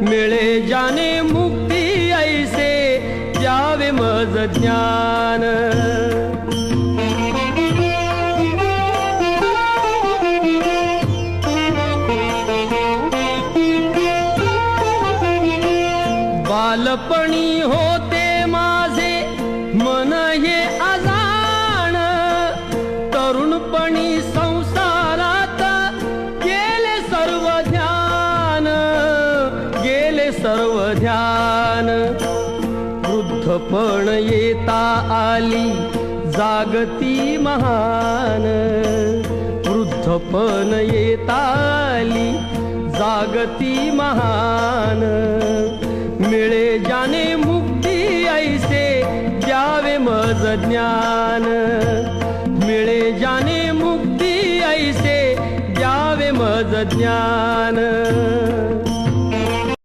मिळे जाने मुक्ती ऐसे द्यावे मज ज्ञान। बालपणी होते माझे मन हे अजाण, तरुणपणी संसारात गेले सर्व ध्यान, गेले सर्व ध्यान। वृद्धपण येता आली जागती महान, वृद्धपण येता आली जागती महान। मिळे जाने मुक्ती ऐसे द्यावे मज ज्ञान, मिळे जाने मुक्ती ऐसे द्यावे मज ज्ञान।